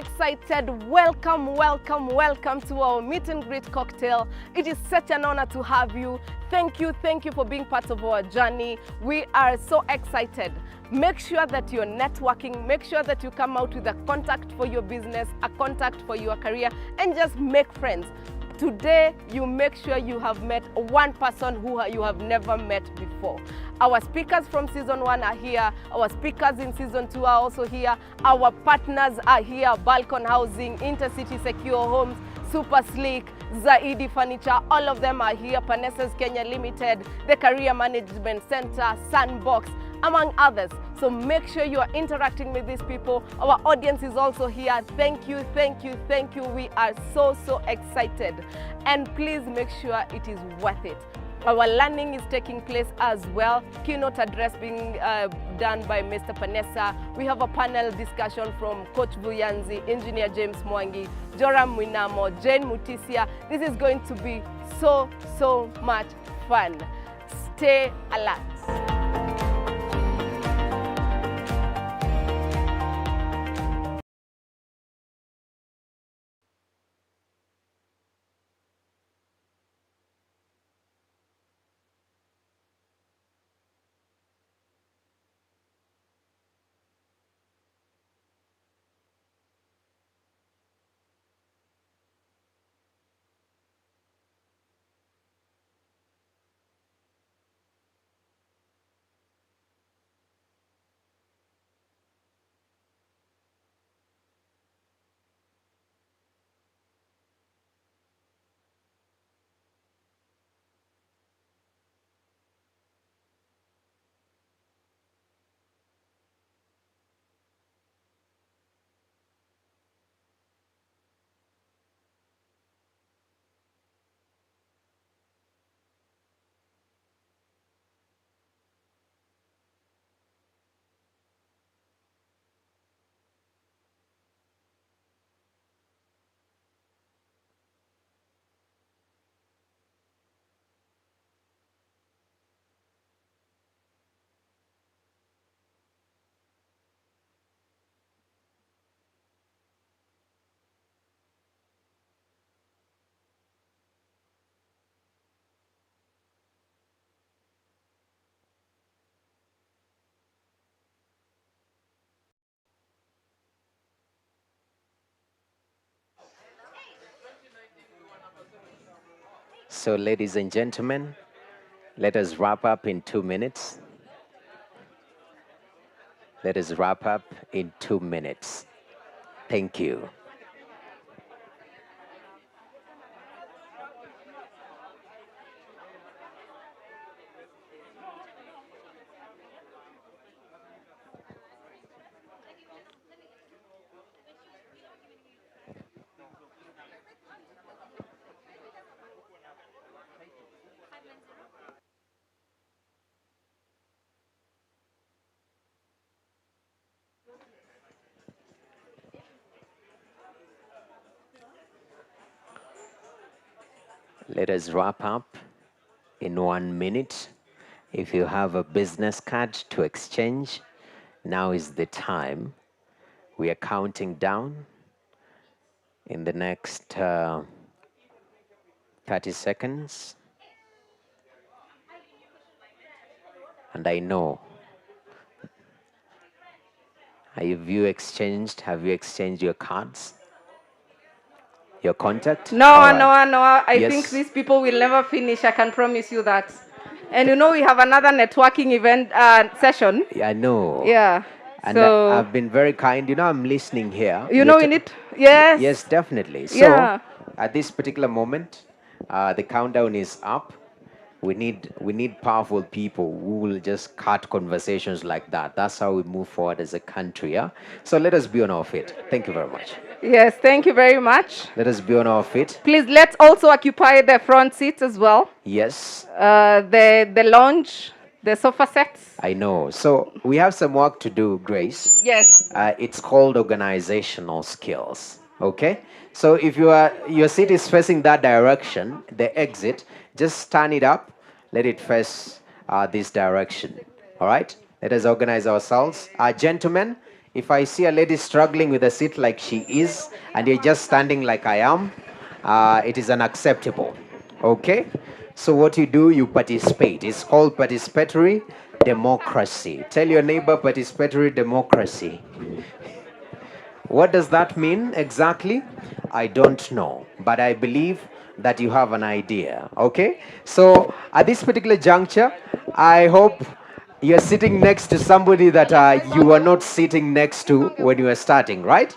excited. Welcome, welcome, welcome to our meet and greet cocktail. It is such an honor to have you. Thank you for being part of our journey. We are so excited. Make sure that you're networking. Make sure that you come out with a contact for your business, a contact for your career, and just make friends. Today, you make sure you have met one person who you have never met before. Our speakers from season 1 are here. Our speakers in season 2 are also here. Our partners are here. Balcon Housing, Intercity Secure Homes, Super Sleek, Zaidi Furniture, all of them are here. Panesas Kenya Limited, the Career Management Center, Sandbox, among others. So make sure you are interacting with these people. Our audience is also here. Thank you. We are so excited. And please make sure it is worth it. Our learning is taking place as well. Keynote address being done by Mr. Panessa. We have a panel discussion from Coach Buyanzi, Engineer James Mwangi, Joram Winamo, Jane Mutisia. This is going to be so much fun. Stay alert. So, ladies and gentlemen, let us wrap up in 2 minutes. Let us wrap up in 2 minutes. Thank you. Let us wrap up in 1 minute. If you have a business card to exchange, now is the time. We are counting down. In the next 30 seconds. And I know. Have you exchanged your cards? Your contact? No. I think these people will never finish. I can promise you that. And we have another networking event session. Yeah, I know. Yeah. And so I've been very kind. I'm listening here. we need. Yes. Yes, definitely. So Yeah. at this particular moment, the countdown is up. We need powerful people who will just cut conversations like that. That's how we move forward as a country. Yeah. So let us be on our feet. Thank you very much. Yes, thank you very much. Let us be on our feet. Please, let's also occupy the front seats as well. Yes. The lounge, the sofa sets. I know. So we have some work to do, Grace. Yes. It's called organizational skills. Okay. So if your seat is facing that direction, the exit, just turn it up. Let it face this direction. All right. Let us organize ourselves. Gentlemen, If I see a lady struggling with a seat like she is, and you're just standing like I am, it is unacceptable. Okay? So what you do, you participate. It's called participatory democracy. Tell your neighbor participatory democracy. What does that mean exactly? I don't know, but I believe that you have an idea. Okay? So at this particular juncture, I hope you're sitting next to somebody that you were not sitting next to when you were starting, right?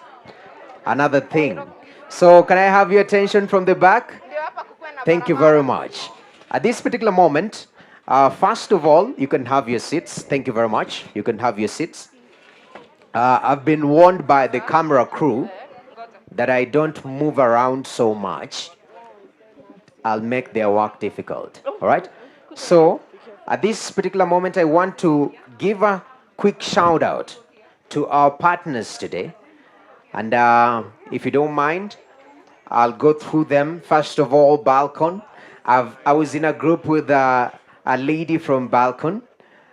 Another thing. So can I have your attention from the back? Thank you very much. At this particular moment, first of all, you can have your seats. Thank you very much. You can have your seats. I've been warned by the camera crew that I don't move around so much. I'll make their work difficult. All right? So, at this particular moment, I want to give a quick shout out to our partners today. And if you don't mind, I'll go through them. First of all, Balcon. I was in a group with a lady from Balcon,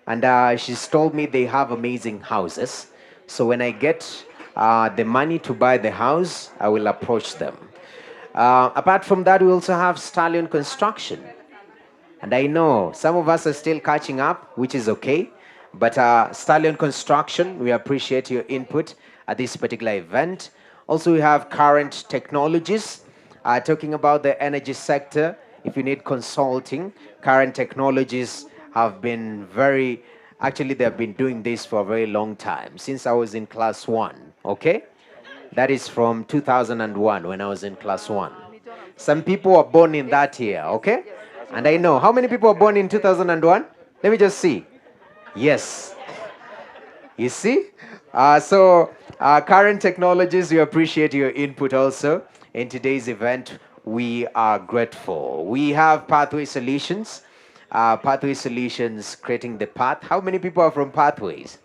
and she's told me they have amazing houses. So when I get the money to buy the house, I will approach them. Apart from that, we also have Stallion Construction. And I know some of us are still catching up, which is okay. But Stallion Construction, we appreciate your input at this particular event. Also, we have Current Technologies, talking about the energy sector. If you need consulting, Current Technologies have been actually, they've been doing this for a very long time, since I was in class 1, okay? That is from 2001 when I was in class 1. Some people were born in that year, okay? And I know. How many people were born in 2001? Let me just see. Yes. You see? Current Technologies, we appreciate your input also. In today's event, we are grateful. We have Pathway Solutions. Pathway Solutions creating the path. How many people are from Pathways?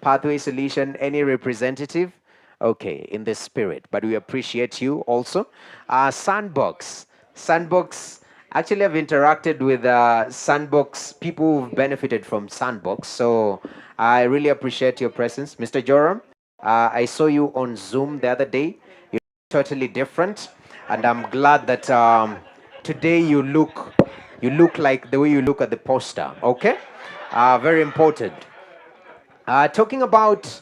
Pathway Solution, any representative? Okay, in the spirit, but we appreciate you also. Sandbox. Sandbox, actually I've interacted with Sandbox, people who've benefited from Sandbox, so I really appreciate your presence. Mr. Joram, I saw you on Zoom the other day. You're totally different, and I'm glad that today you look like the way you look at the poster, okay? Very important. Talking about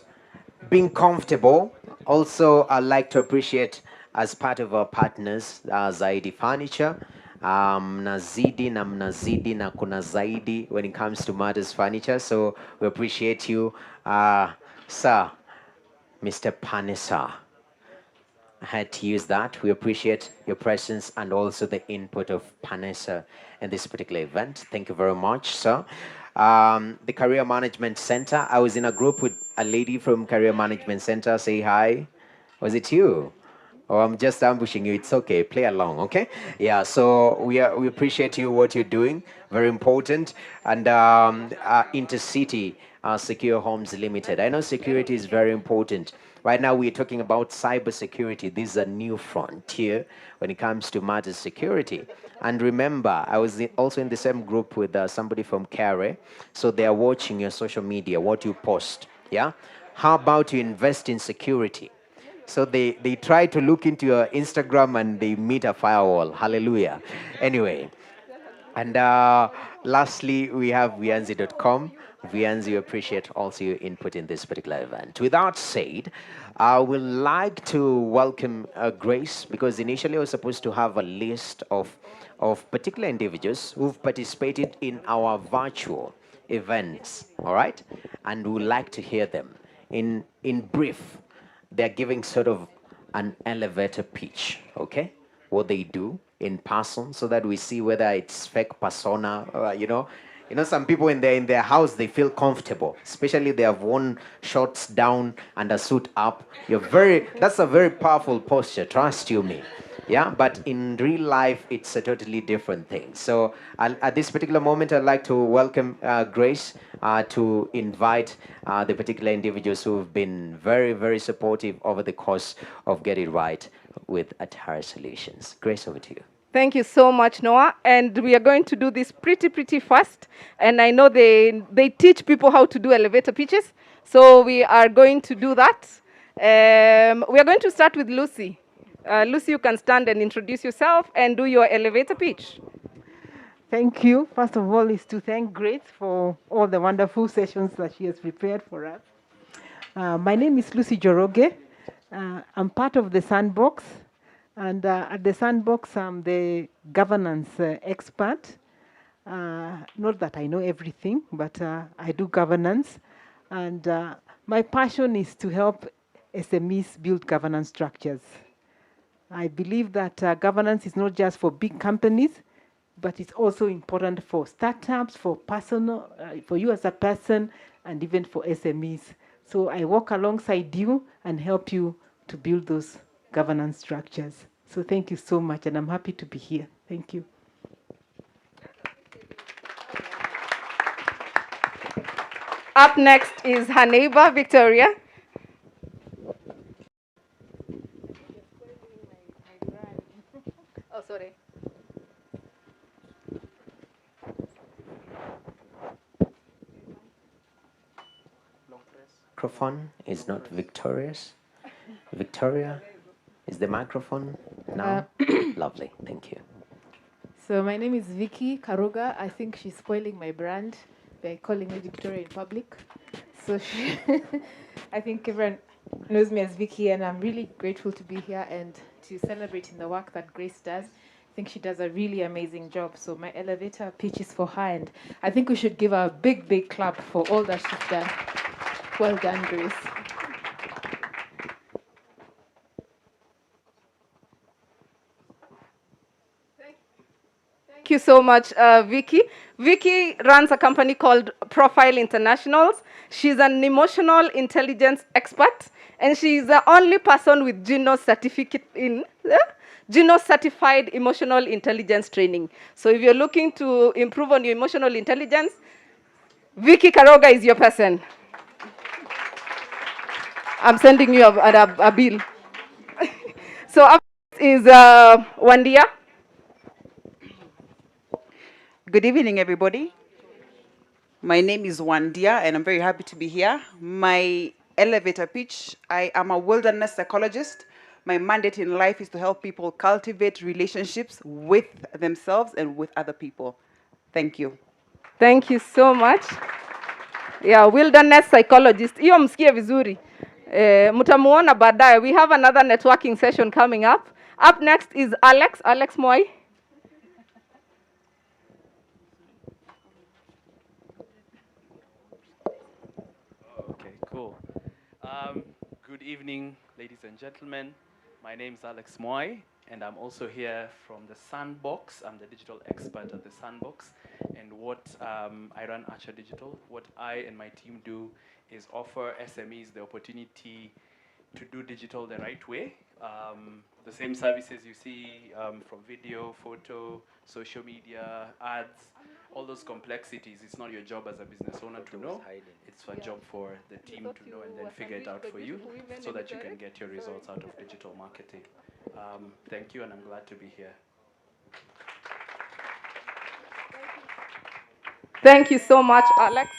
being comfortable, also I'd like to appreciate as part of our partners Zaidi Furniture, mnazidi na mnazidi na kuna zaidi when it comes to matters furniture. So we appreciate you, sir, Mr. Panessa. I had to use that. We appreciate your presence and also the input of Panessa in this particular event. Thank you very much, sir. The Career Management Center. I was in a group with a lady from Career Management Center. Say hi. Was it you? Oh, I'm just ambushing you. It's okay. Play along, okay? Yeah. So we appreciate you what you're doing. Very important. And Intercity Secure Homes Limited. I know security is very important. Right now we're talking about cybersecurity. This is a new frontier when it comes to matters security. And remember, I was also in the same group with somebody from Kare. So they are watching your social media, what you post. Yeah. How about you invest in security? So they try to look into your Instagram and they meet a firewall. Hallelujah. Anyway. And lastly, we have Vianzi.com. Vianzi, we appreciate also your input in this particular event. With that said, I would like to welcome Grace, because initially I was supposed to have a list of particular individuals who've participated in our virtual events, all right? And we would like to hear them. In brief, they're giving sort of an elevator pitch, okay? What they do in person, so that we see whether it's fake persona, some people in their house, they feel comfortable, especially they have worn shorts down and a suit up. That's a very powerful posture, trust you me. Yeah, but in real life, it's a totally different thing. So at this particular moment, I'd like to welcome Grace to invite the particular individuals who've been very, very supportive over the course of Get It Right with Atarah Solutions. Grace, over to you. Thank you so much, Noah. And we are going to do this pretty fast. And I know they teach people how to do elevator pitches. So we are going to do that. We are going to start with Lucy. Lucy, you can stand and introduce yourself and do your elevator pitch. Thank you. First of all, is to thank Grace for all the wonderful sessions that she has prepared for us. My name is Lucy Joroge. I'm part of the Sandbox. And at the Sandbox, I'm the governance expert. Not that I know everything, but I do governance. And my passion is to help SMEs build governance structures. I believe that governance is not just for big companies, but it's also important for startups, for personal, for you as a person, and even for SMEs. So I work alongside you and help you to build those governance structures. So thank you so much, and I'm happy to be here. Thank you. Up next is her neighbor, Victoria. Oh, sorry. Microphone is not victorious. Victoria, is the microphone now? Lovely, thank you. So my name is Vicky Karuga. I think she's spoiling my brand by calling me Victoria in public. So I think everyone knows me as Vicky, and I'm really grateful to be here and to celebrate in the work that Grace does. I think she does a really amazing job. So my elevator pitch is for her, and I think we should give her a big clap for all that she's done. Well done, Grace. Thank you so much, Vicky. Vicky runs a company called Profile Internationals. She's an emotional intelligence expert, and she's the only person with Gino certificate in Gino certified emotional intelligence training. So if you're looking to improve on your emotional intelligence, Vicky Karoga is your person. I'm sending you a bill. So up is Wandia. Good evening, everybody. My name is Wandia, and I'm very happy to be here. My elevator pitch, I am a wilderness psychologist. My mandate in life is to help people cultivate relationships with themselves and with other people. Thank you. Thank you so much. Yeah, wilderness psychologist. Hiyo msikie vizuri. Mtamuona baadaye. We have another networking session coming up. Up next is Alex. Alex Moy. Okay, cool. Good evening, ladies and gentlemen. My name is Alex Moy, and I'm also here from the Sandbox. I'm the digital expert at the Sandbox. And what I run Archer Digital, what I and my team do is offer SMEs the opportunity to do digital the right way. The same services you see from video, photo, social media, ads, all those complexities. It's not your job as a business owner to know. It's a job for the team to know and then figure it out for you so that you can get your results out of digital marketing. Thank you, and I'm glad to be here. Thank you so much, Alex.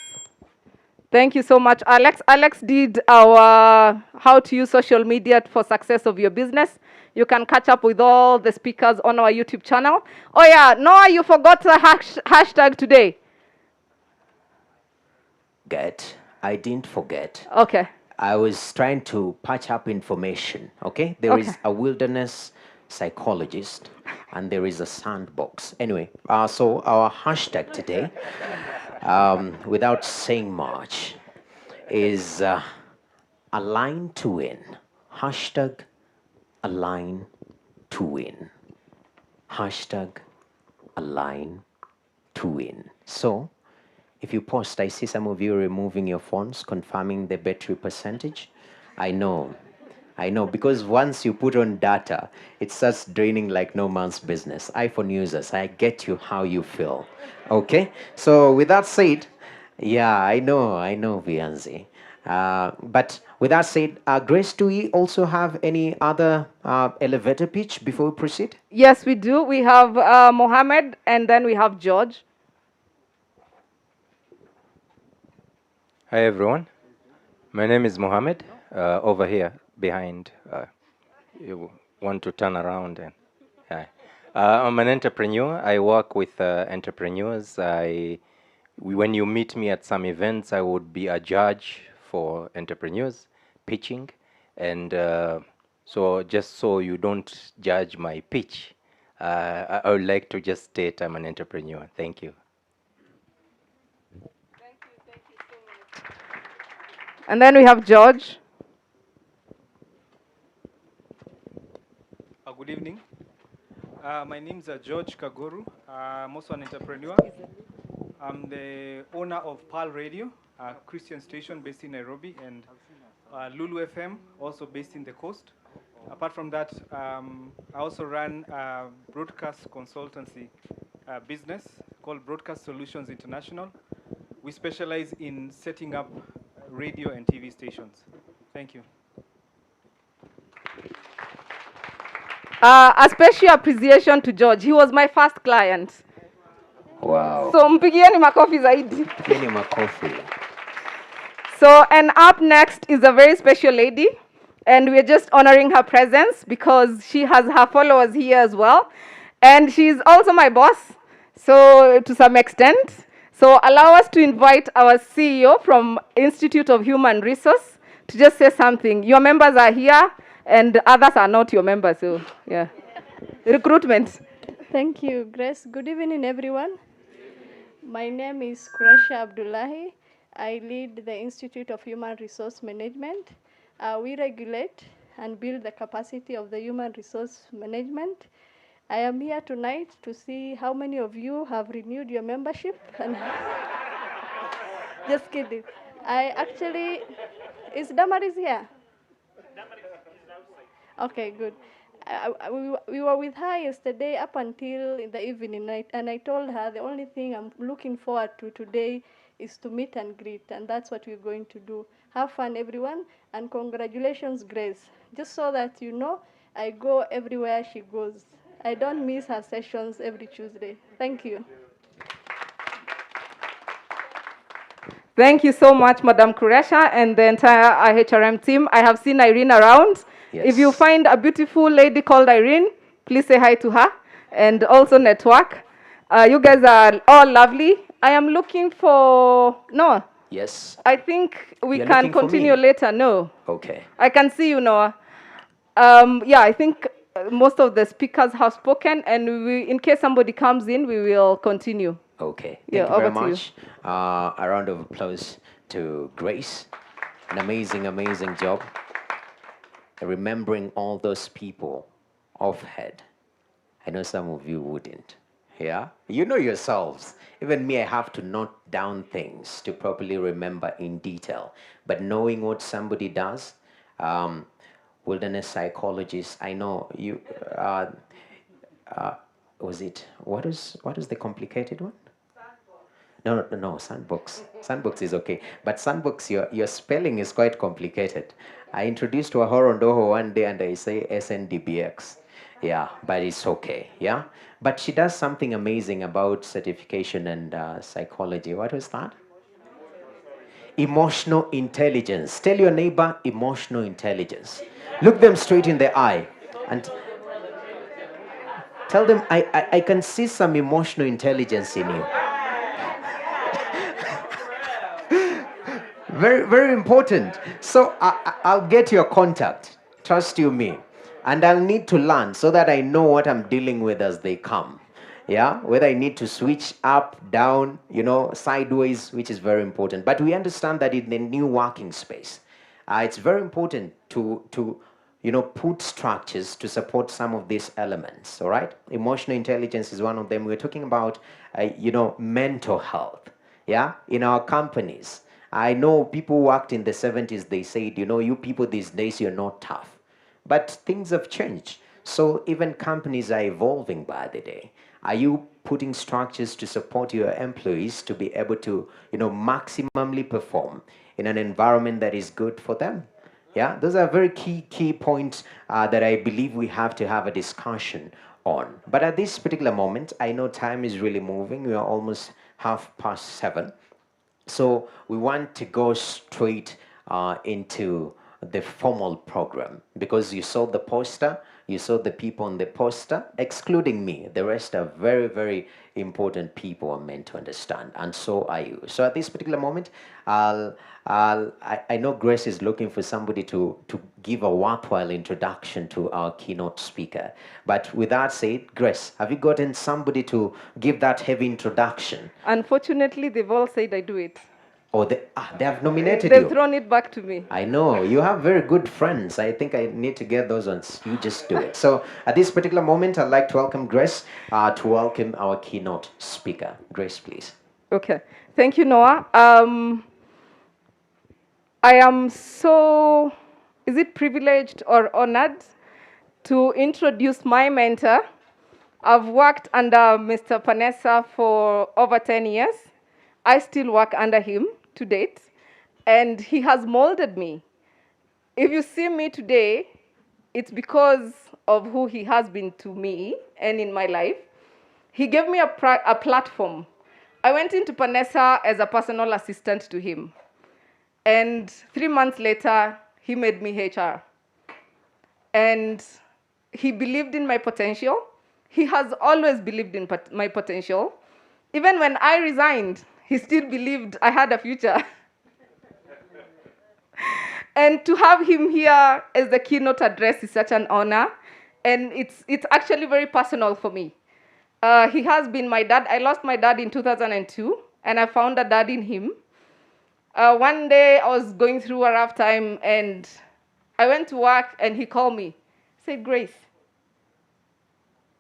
Thank you so much, Alex. Alex did our how to use social media for success of your business. You can catch up with all the speakers on our YouTube channel. Oh yeah, Noah, you forgot the hashtag today. I didn't forget. Okay. I was trying to patch up information, okay? There is a wilderness psychologist and there is a sandbox. Anyway, so our hashtag today, without saying much, is align to win. Hashtag align to win. Hashtag align to win. So, if you post, I see some of you removing your phones, confirming the battery percentage. I know, because once you put on data, it starts draining like no man's business. iPhone users, I get you how you feel. Okay? So with that said, yeah, I know, Vianzi. But With that said, Grace, do we also have any other elevator pitch before we proceed? Yes, we do. We have Mohammed, and then we have George. Hi everyone, my name is Mohammed. Over here behind, you want to turn around and hi. I'm an entrepreneur. I work with entrepreneurs. When you meet me at some events, I would be a judge for entrepreneurs pitching, and so just so you don't judge my pitch, I would like to just state I'm an entrepreneur. Thank you. And then we have George. Good evening. My name is George Kaguru. I'm also an entrepreneur. I'm the owner of Pearl Radio, a Christian station based in Nairobi, and Lulu FM, also based in the coast. Apart from that, I also run a broadcast consultancy business called Broadcast Solutions International. We specialize in setting up radio and TV stations. Thank you. A special appreciation to George. He was my first client. Wow. So mpigieni makofi zaidi. Pigeni makofi. So, and up next is a very special lady, and we're just honoring her presence because she has her followers here as well, and she's also my boss, so to some extent. So allow us to invite our CEO from Institute of Human Resource to just say something. Your members are here, and others are not your members, so yeah. Recruitment. Thank you, Grace. Good evening, everyone. My name is Kuresha Abdullahi. I lead the Institute of Human Resource Management. We regulate and build the capacity of the human resource management. I am here tonight to see how many of you have renewed your membership. Just kidding. Is Damaris here? Okay, good. We were with her yesterday up until in the evening night, and I told her the only thing I'm looking forward to today is to meet and greet, and that's what we're going to do. Have fun, everyone, and congratulations, Grace. Just so that you know, I go everywhere she goes. I don't miss her sessions every Tuesday. Thank you. Thank you so much, Madam Kuresha, and the entire IHRM team. I have seen Irene around. Yes. If you find a beautiful lady called Irene, please say hi to her, and also network. You guys are all lovely. I am looking for, no, Yes. I think we You're can looking for continue me? later, no. Okay. I can see you, Noah. Yeah, I think most of the speakers have spoken, and in case somebody comes in, we will continue. Okay. Yeah, Thank you very over to you. much. A round of applause to Grace. An amazing, amazing job. Remembering all those people off head. I know some of you wouldn't. Yeah? You know yourselves. Even me, I have to note down things to properly remember in detail. But knowing what somebody does, wilderness psychologist, I know you, what is the complicated one? No, Sandbox. Sandbox is okay. But Sandbox, your spelling is quite complicated. I introduced to a Horondoho one day and I say SNDBX. Yeah, but it's okay. Yeah? But she does something amazing about certification and psychology. What was that? Emotional intelligence. Tell your neighbor emotional intelligence. Look them straight in the eye and tell them, I can see some emotional intelligence in you. Very, very important. So I'll get your contact. Trust you me. And I'll need to learn so that I know what I'm dealing with as they come. Yeah, whether I need to switch up, down, sideways, which is very important. But we understand that in the new working space, it's very important to put structures to support some of these elements. All right, emotional intelligence is one of them. We're talking about, mental health. Yeah, in our companies. I know people who worked in the 70s, they said, you people these days, you're not tough. But things have changed. So even companies are evolving by the day. Are you putting structures to support your employees to be able to, maximally perform in an environment that is good for them? Yeah, those are very key points that I believe we have to have a discussion on. But at this particular moment, I know time is really moving. We are almost 7:30. So we want to go straight into the formal program because you saw the poster, you saw the people on the poster, excluding me. The rest are very, very important people are meant to understand, and so are you. So at this particular moment, I know Grace is looking for somebody to give a worthwhile introduction to our keynote speaker. But with that said, Grace, have you gotten somebody to give that heavy introduction? Unfortunately, they've all said I do it. Oh, they have nominated They've you. thrown it back to me. I know. You have very good friends. I think I need to get those ones. You just do it. So at this particular moment, I'd like to welcome Grace to welcome our keynote speaker. Grace, please. Okay. Thank you, Noah. I am so, is it privileged or honored to introduce my mentor. I've worked under Mr. Panessa for over 10 years. I still work under him to date, and he has molded me. If you see me today, it's because of who he has been to me and in my life. He gave me a platform. I went into Panessa as a personal assistant to him. And 3 months later, he made me HR. And he believed in my potential. He has always believed in my potential. Even when I resigned, he still believed I had a future. And to have him here as the keynote address is such an honor. And it's actually very personal for me. He has been my dad. I lost my dad in 2002, and I found a dad in him. One day I was going through a rough time, and I went to work, and he called me. He said, Grace,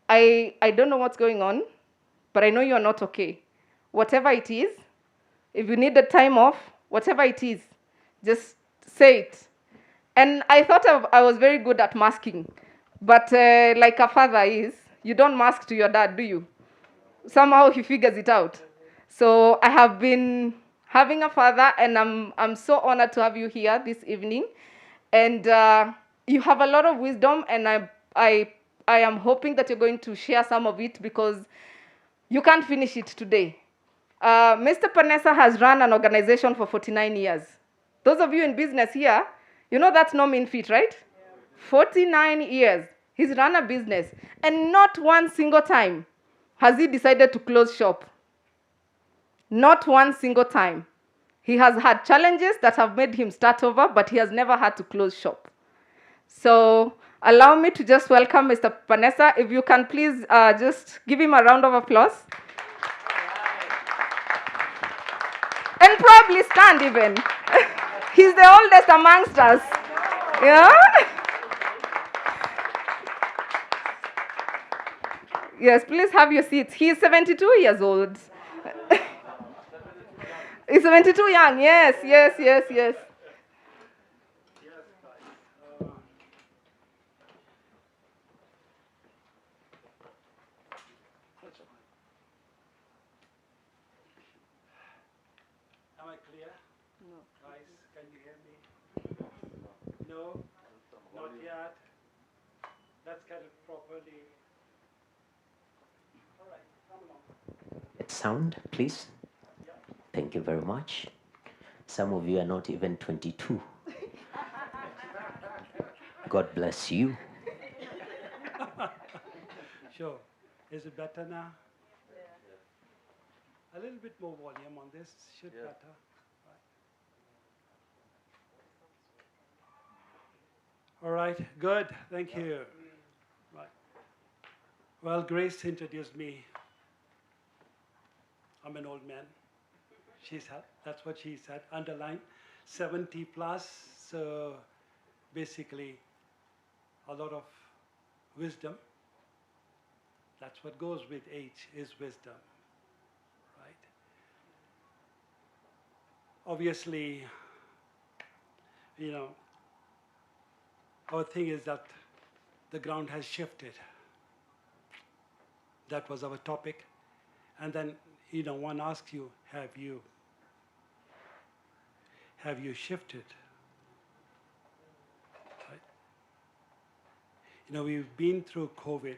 I don't know what's going on, but I know you're not okay. Whatever it is, if you need the time off, whatever it is, just say it. And I thought I was very good at masking. But like a father is, you don't mask to your dad, do you? Somehow he figures it out. So I have been having a father, and I'm so honored to have you here this evening. And you have a lot of wisdom, and I am hoping that you're going to share some of it because you can't finish it today. Mr. Panessa has run an organization for 49 years. Those of you in business here, you know that's no mean feat, right? Yeah. 49 years. He's run a business, and not one single time has he decided to close shop. Not one single time. He has had challenges that have made him start over, but he has never had to close shop. So allow me to just welcome Mr. Panessa. If you can please just give him a round of applause. And probably stand even. He's the oldest amongst us. Yeah? Yes, please have your seats. He's 72 years old. He's 72 young. Yes. Am I clear? No. Guys, can you hear me? No? Not yet? Let's get it properly. All right, come along. Sound, please. Thank you very much. Some of you are not even 22. God bless you. Sure. Is it better now? Yeah. A little bit more volume on this should better. All right, good. Thank you. Right. Well, Grace introduced me. I'm an old man. That's what she said. Underline 70 plus. So basically, a lot of wisdom. That's what goes with age, is wisdom, right? Obviously, our thing is that the ground has shifted. That was our topic. And then, one asks you, have you shifted? You know, we've been through COVID.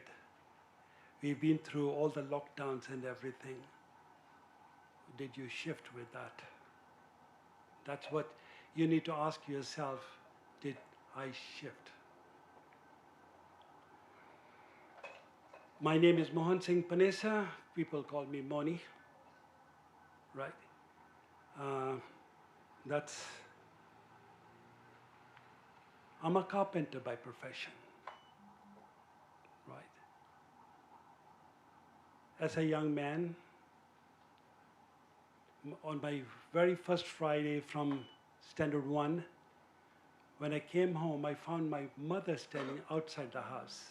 We've been through all the lockdowns and everything. Did you shift with that? That's what you need to ask yourself. Did I shift? My name is Mohan Singh Panesa. People call me Moni. Right? I'm a carpenter by profession. Right? As a young man, on my very first Friday from Standard 1, when I came home, I found my mother standing outside the house.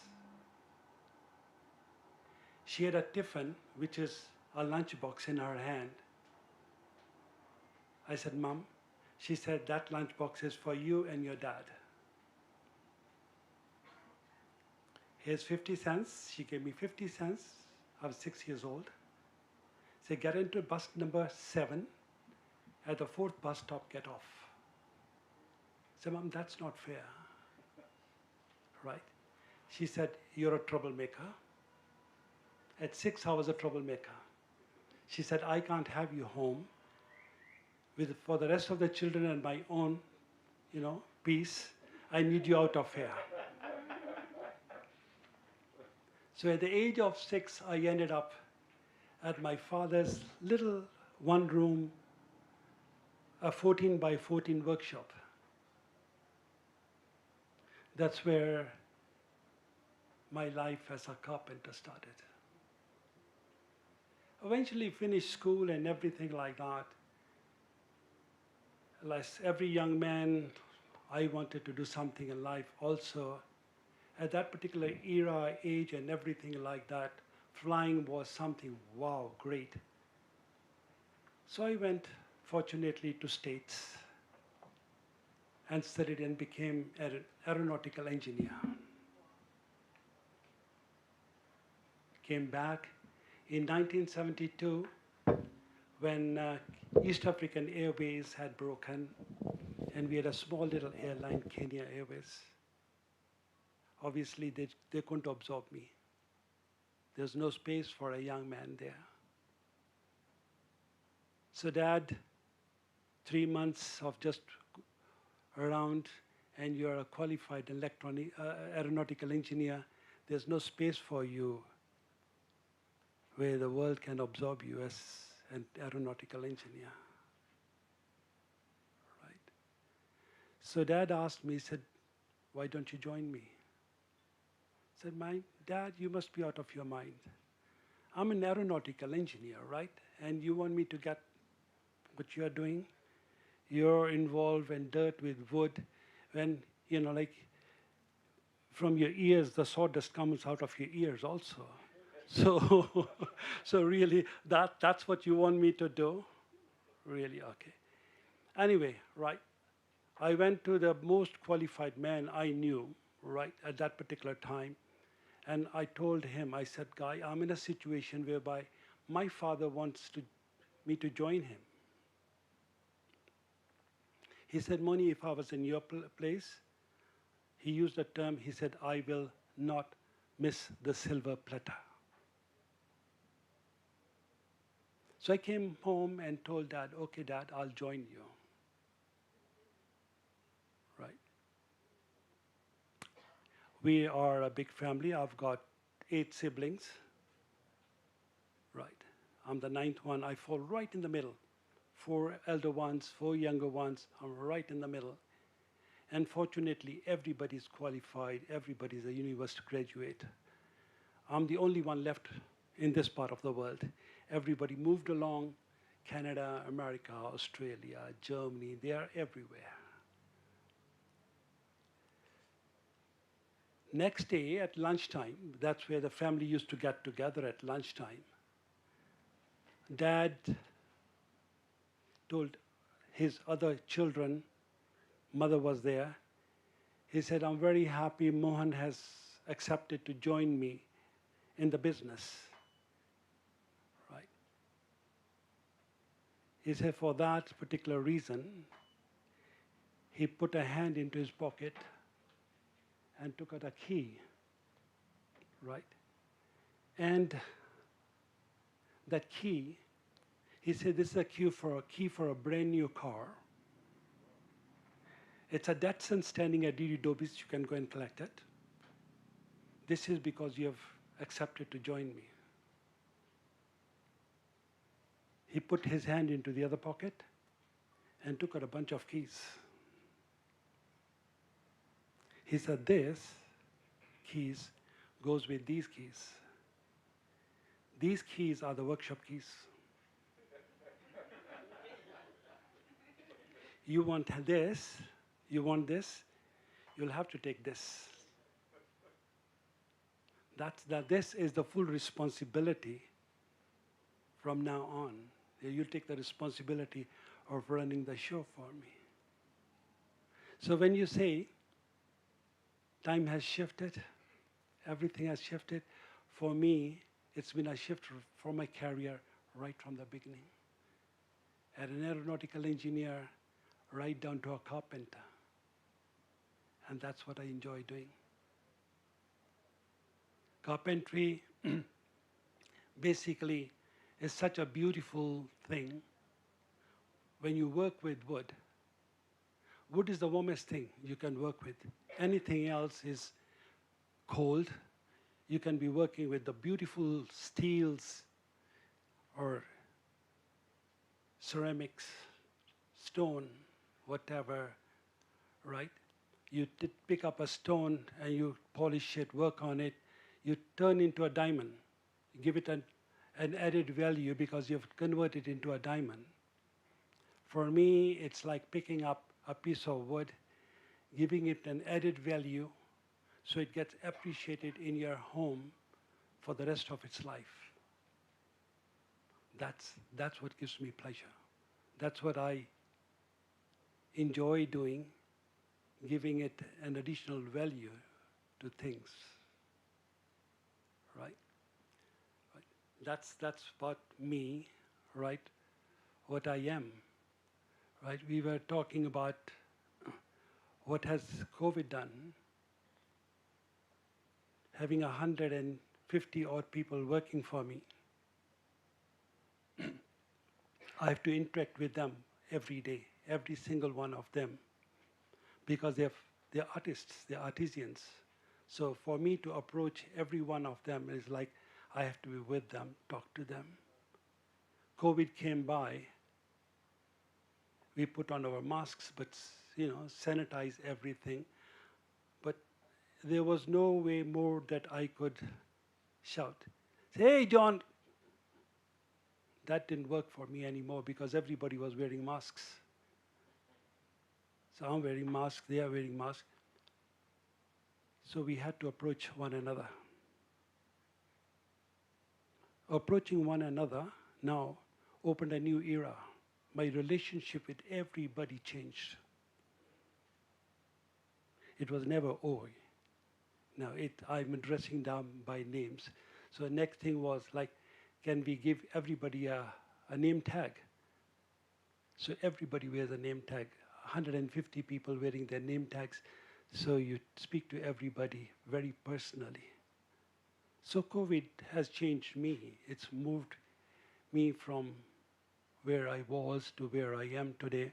She had a tiffin, which is a lunchbox, in her hand. I said, Mom, she said, that lunchbox is for you and your dad. Here's 50 cents. She gave me 50 cents. I was 6 years old. Said, get into bus number 7. At the 4th bus stop, get off. I said, Mom, that's not fair. Right? She said, you're a troublemaker. At 6, I was a troublemaker. She said, I can't have you home for the rest of the children and my own, peace. I need you out of here. So at the age of 6, I ended up at my father's little one-room, a 14 by 14 workshop. That's where my life as a carpenter started. Eventually finished school and everything like that. Like every young man, I wanted to do something in life also. At that particular era, age, and everything like that, flying was something, wow, great. So I went, fortunately, to States and studied and became an aeronautical engineer. Came back in 1972 when East African Airways had broken and we had a small little airline, Kenya Airways. Obviously, they couldn't absorb me. There's no space for a young man there. So Dad, 3 months of just around, and you're a qualified aeronautical engineer, there's no space for you where the world can absorb you as an aeronautical engineer. Right? So Dad asked me, he said, why don't you join me? I said, Dad, you must be out of your mind. I'm an aeronautical engineer, right? And you want me to get what you're doing? You're involved in dirt with wood. When, from your ears, the sawdust comes out of your ears also. So really, that's what you want me to do? Really, okay. Anyway, right. I went to the most qualified man I knew, right, at that particular time. And I told him, I said, Guy, I'm in a situation whereby my father wants me to join him. He said, Moni, if I was in your place, he used a term, he said, I will not miss the silver platter. So I came home and told Dad, okay, Dad, I'll join you. Right? We are a big family. I've got 8 siblings. Right. I'm the 9th one. I fall right in the middle. 4 elder ones, 4 younger ones. I'm right in the middle. And fortunately, everybody's qualified. Everybody's a university graduate. I'm the only one left in this part of the world. Everybody moved along. Canada, America, Australia, Germany, they are everywhere. Next day at lunchtime, that's where the family used to get together at lunchtime. Dad told his other children, mother was there, he said, I'm very happy Mohan has accepted to join me in the business. Right? He said, for that particular reason, he put a hand into his pocket and took out a key right? And that key, he said, this is a key for a brand new car. It's a Datsun standing at DD Dobie's. You can go and collect it. This is because you have accepted to join me. He put his hand into the other pocket and took out a bunch of keys. He said, this keys goes with these keys. These keys are the workshop keys. You want this, you'll have to take this. This is the full responsibility from now on. You take the responsibility of running the show for me. So when you say time has shifted, everything has shifted, for me, it's been a shift for my career right from the beginning. As an aeronautical engineer, right down to a carpenter. And that's what I enjoy doing. Carpentry basically is such a beautiful thing when you work with wood. Wood is the warmest thing you can work with. Anything else is cold. You can be working with the beautiful steels or ceramics, stone, whatever, right? You pick up a stone and you polish it, work on it, you turn into a diamond. You give it an added value because you've converted it into a diamond. For me, it's like picking up a piece of wood, giving it an added value so it gets appreciated in your home for the rest of its life. That's what gives me pleasure. That's what I enjoy doing, giving it an additional value to things, right? That's about me, right? What I am, right? We were talking about what has COVID done. Having 150 odd people working for me, I have to interact with them every day, every single one of them, because they're artists, they're artisans. So for me to approach every one of them is like I have to be with them, talk to them. COVID came by, we put on our masks, but sanitize everything. But there was no way more that I could shout, "Hey, John!" That didn't work for me anymore because everybody was wearing masks. So I'm wearing masks, they are wearing masks. So we had to approach one another. Approaching one another now opened a new era. My relationship with everybody changed. It was never "oi." Now I'm addressing them by names. So the next thing was like, can we give everybody a name tag? So everybody wears a name tag. 150 people wearing their name tags. So you speak to everybody very personally. So COVID has changed me. It's moved me from where I was to where I am today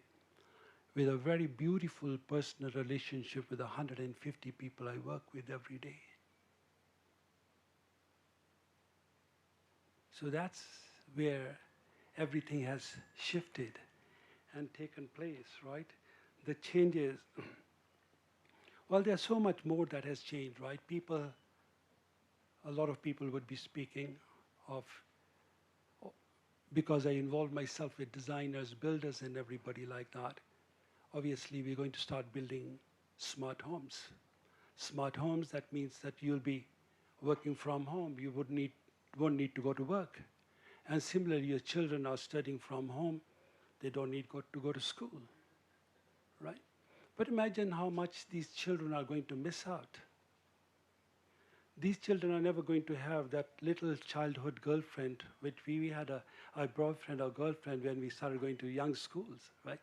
with a very beautiful personal relationship with 150 people I work with every day. So that's where everything has shifted and taken place, right? The changes, well, there's so much more that has changed, right? A lot of people would be speaking of, because I involved myself with designers, builders, and everybody like that. Obviously, we're going to start building smart homes. Smart homes, that means that you'll be working from home. You won't need to go to work. And similarly, your children are studying from home. They don't need to go to school, right? But imagine how much these children are going to miss out. These children are never going to have that little childhood girlfriend, which we had a boyfriend or girlfriend when we started going to young schools, right?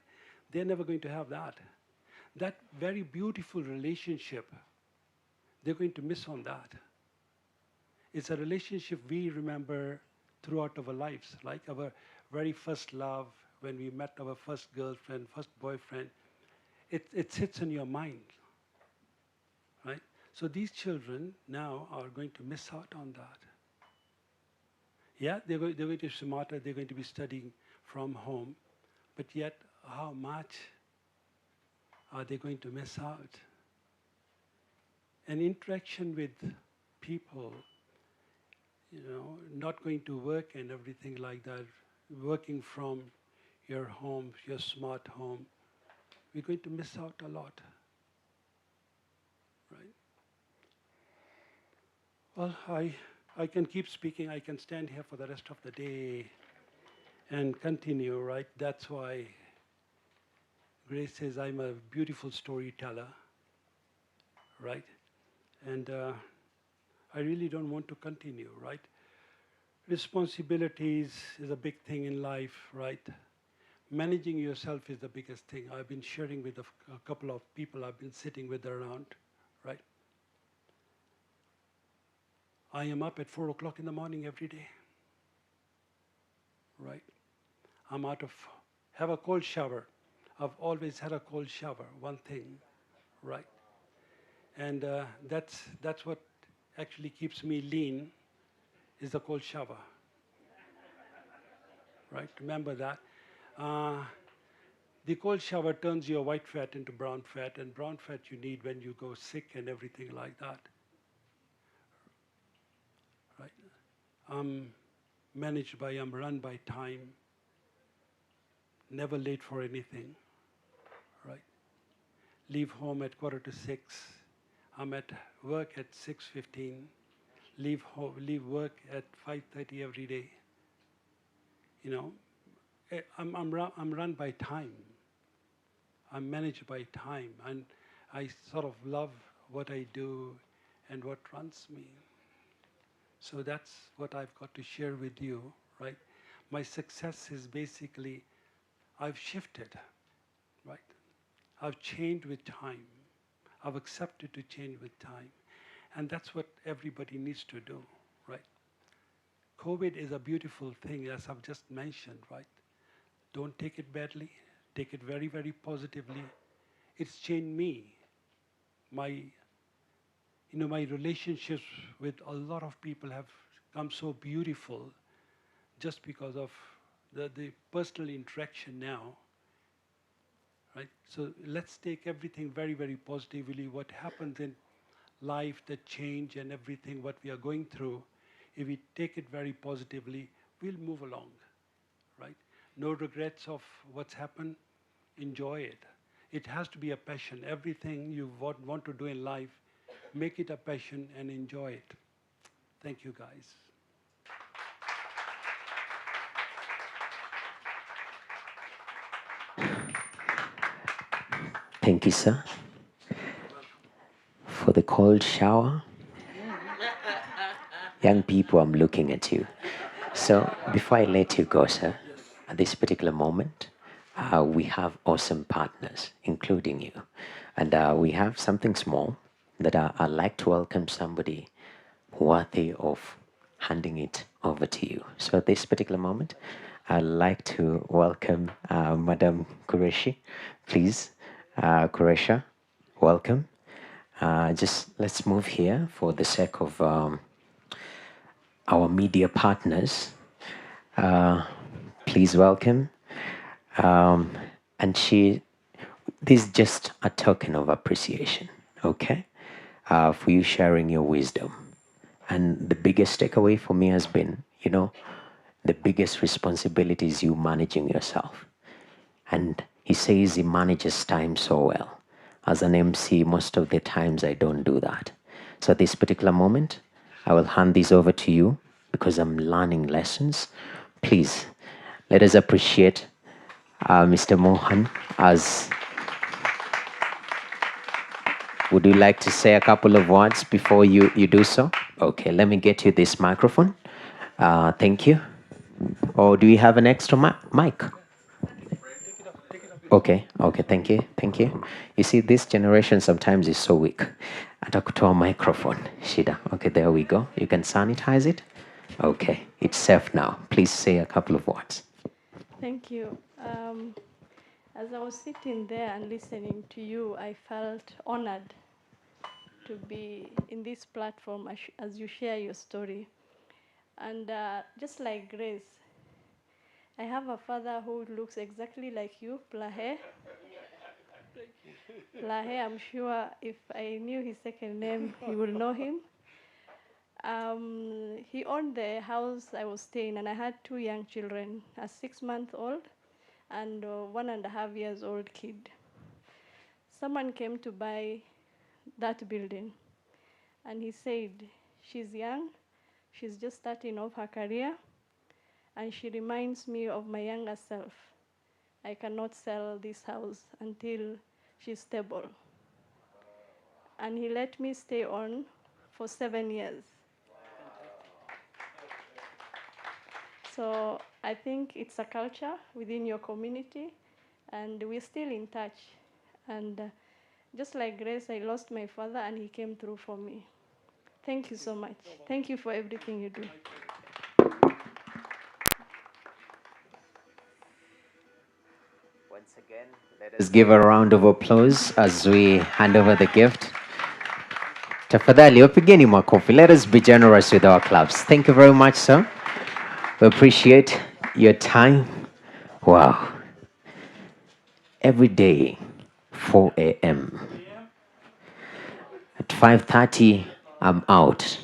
They're never going to have that. That very beautiful relationship, they're going to miss on that. it's a relationship we remember throughout our lives, like our very first love, when we met our first girlfriend, first boyfriend. It sits in your mind, right? So these children now are going to miss out on that. Yeah, they're going to be smarter, they're going to be studying from home, but yet how much are they going to miss out? An interaction with people, not going to work and everything like that, working from your home, your smart home, we're going to miss out a lot, right? Well, I can keep speaking. I can stand here for the rest of the day and continue, right? That's why Grace says I'm a beautiful storyteller, right? And I really don't want to continue, right? Responsibilities is a big thing in life, right? Managing yourself is the biggest thing. I've been sharing with a couple of people I've been sitting with around, right? I am up at 4 o'clock in the morning every day, right? I'm have a cold shower. I've always had a cold shower, one thing, right? And that's what actually keeps me lean, is the cold shower, right? Remember that. The cold shower turns your white fat into brown fat, and brown fat you need when you go sick and everything like that, right? I'm run by time, never late for anything, right? Leave home at 5:45. I'm at work at 6:15. Leave work at 5:30 every day. I'm run by time. I'm managed by time, and I sort of love what I do and what runs me. So that's what I've got to share with you, right? My success is basically, I've shifted, right? I've changed with time. I've accepted to change with time. And that's what everybody needs to do, right? COVID is a beautiful thing, as I've just mentioned, right? Don't take it badly. Take it very, very positively. It's changed me. My relationships with a lot of people have come so beautiful just because of the personal interaction now, right? So let's take everything very, very positively. What happens in life, the change and everything, what we are going through, if we take it very positively, we'll move along, right? No regrets of what's happened. Enjoy it. It has to be a passion. Everything you want to do in life, make it a passion and enjoy it. Thank you, guys. Thank you, sir, for the cold shower. Young people, I'm looking at you. So before I let you go, sir, at this particular moment, we have awesome partners, including you. And we have something small that I'd like to welcome somebody worthy of handing it over to you. So at this particular moment, I'd like to welcome Madam Qureshi. Please, Quresha, welcome. Just let's move here for the sake of our media partners. Please welcome. And this is just a token of appreciation, okay? For you sharing your wisdom. And the biggest takeaway for me has been, the biggest responsibility is you managing yourself. And he says he manages time so well. As an MC, most of the times I don't do that. So at this particular moment, I will hand this over to you because I'm learning lessons. Please, let us appreciate Mr. Mohan. Would you like to say a couple of words before you do so? Okay, let me get you this microphone. Thank you. Or do you have an extra mic? Okay, thank you. You see, this generation sometimes is so weak. Atakutoa microphone. Shida. Okay, there we go. You can sanitize it. Okay, it's safe now. Please say a couple of words. Thank you. As I was sitting there and listening to you, I felt honored to be in this platform as you share your story. And just like Grace, I have a father who looks exactly like you, Plahe. Plahe, I'm sure if I knew his second name, you will know him. He owned the house I was staying, and I had 2 young children, a 6-month-old and 1.5 years old kid. Someone came to buy that building, and he said, she's young, she's just starting off her career, and she reminds me of my younger self. I cannot sell this house until she's stable. And he let me stay on for 7 years. So I think it's a culture within your community, and we're still in touch. And just like Grace, I lost my father, and he came through for me. Thank you so much. Thank you for everything you do. Once again, let us give a round of applause as we hand over the gift. Tafadhali, wapigeni makofi. Let us be generous with our claps. Thank you very much, sir. We appreciate your time. Wow. Every day, 4 a.m. At 5:30, I'm out.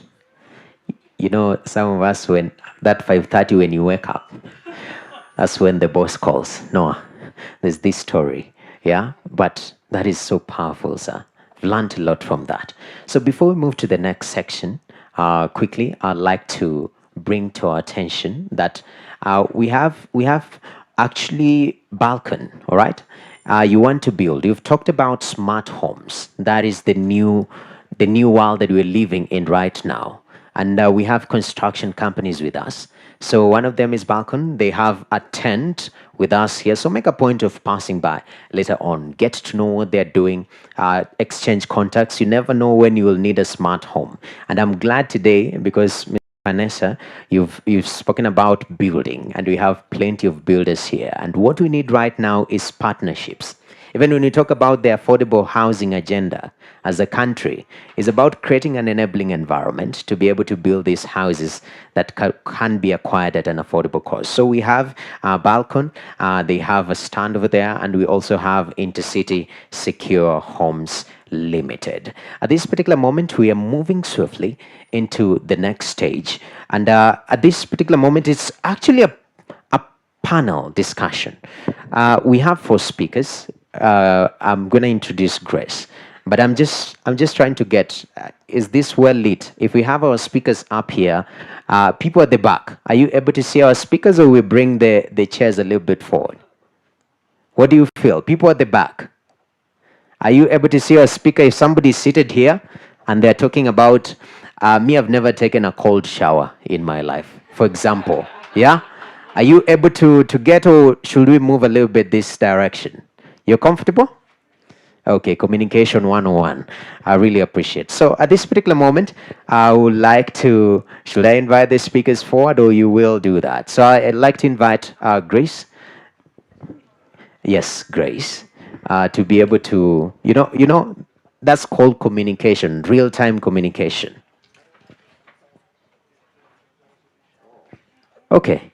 You know, some of us, when that 5:30 when you wake up, that's when the boss calls. No, there's this story, yeah? But that is so powerful, sir. I've learned a lot from that. So before we move to the next section, quickly, I'd like to bring to our attention that we have actually balcony, all right? You want to build. You've talked about smart homes. That is the new world that we're living in right now. And we have construction companies with us. So one of them is Balcon. They have a tent with us here. So make a point of passing by later on. Get to know what they're doing. Exchange contacts. You never know when you will need a smart home. And I'm glad today because Ms. Vanessa, you've spoken about building, and we have plenty of builders here. And what we need right now is partnerships. Even when we talk about the affordable housing agenda as a country, is about creating an enabling environment to be able to build these houses that can be acquired at an affordable cost. So we have Balcon, they have a stand over there, and we also have Intercity Secure Homes Limited. At this particular moment, we are moving swiftly into the next stage. And at this particular moment, it's actually a panel discussion. We have 4 speakers. I'm going to introduce Grace, but I'm just trying to get, is this well lit? If we have our speakers up here, people at the back, are you able to see our speakers, or we bring the chairs a little bit forward? What do you feel? People at the back, are you able to see our speaker? If somebody's seated here and they're talking about, me, I've never taken a cold shower in my life, for example, yeah? Are you able to get, or should we move a little bit this direction? You're comfortable? Okay, communication 101. I really appreciate. So at this particular moment, I would like to, should I invite the speakers forward, or you will do that? So I'd like to invite Grace. Yes, Grace, to be able to, you know, that's called communication, real-time communication. Okay,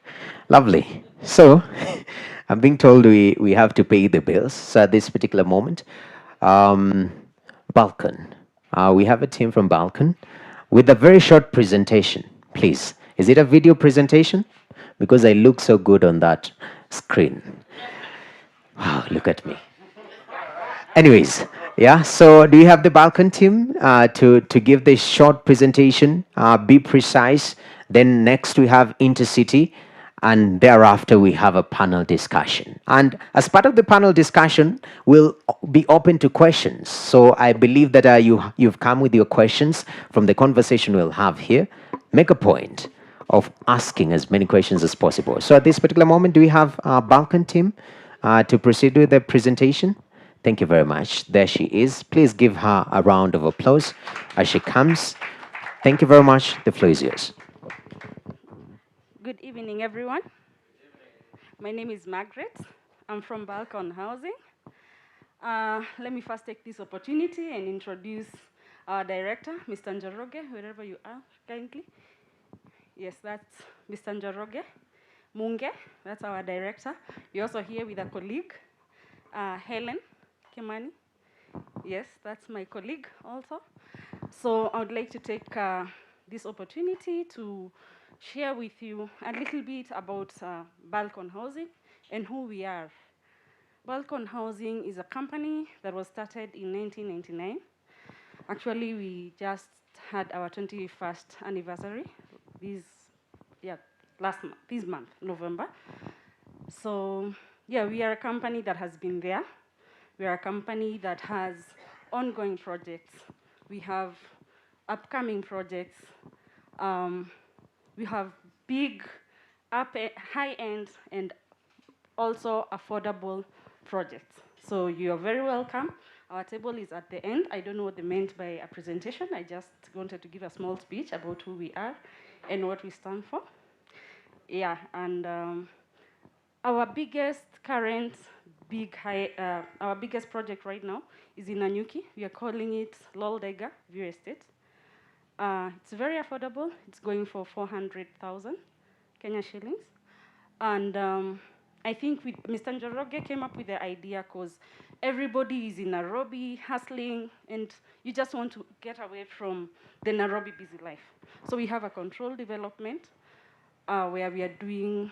lovely. So I'm being told we have to pay the bills. So at this particular moment, Balcon. We have a team from Balcon with a very short presentation, please. Is it a video presentation? Because I look so good on that screen. Wow, look at me. Anyways, yeah, so do you have the Balcon team to give this short presentation? Be precise. Then next we have Intercity, and thereafter we have a panel discussion. And as part of the panel discussion, we'll be open to questions. So I believe that you've come with your questions from the conversation we'll have here. Make a point of asking as many questions as possible. So at this particular moment, do we have our Balcon team to proceed with the presentation? Thank you very much. There she is. Please give her a round of applause as she comes. Thank you very much. The floor is yours. Good evening, everyone. My name is Margaret. I'm from Balcon Housing. Let me first take this opportunity and introduce our director, Mr. Njoroge, wherever you are currently. Yes, that's Mr. Njoroge. Munge, that's our director. We're also here with a colleague, Helen Kimani. Yes, that's my colleague also. So I would like to take this opportunity to share with you a little bit about Balcon Housing and who we are. Balcon Housing is a company that was started in 1999. Actually, we just had our 21st anniversary this month, November. So yeah, we are a company that has been there. We are a company that has ongoing projects. We have upcoming projects. We have big, high-end, and also affordable projects. So you are very welcome. Our table is at the end. I don't know what they meant by a presentation. I just wanted to give a small speech about who we are and what we stand for. Yeah, and our biggest current our biggest project right now is in Nanyuki. We are calling it Loldega View Estate. It's very affordable. It's going for 400,000 Kenya shillings. And I think Mr. Njoroge came up with the idea because everybody is in Nairobi hustling, and you just want to get away from the Nairobi busy life. So we have a controlled development where we are doing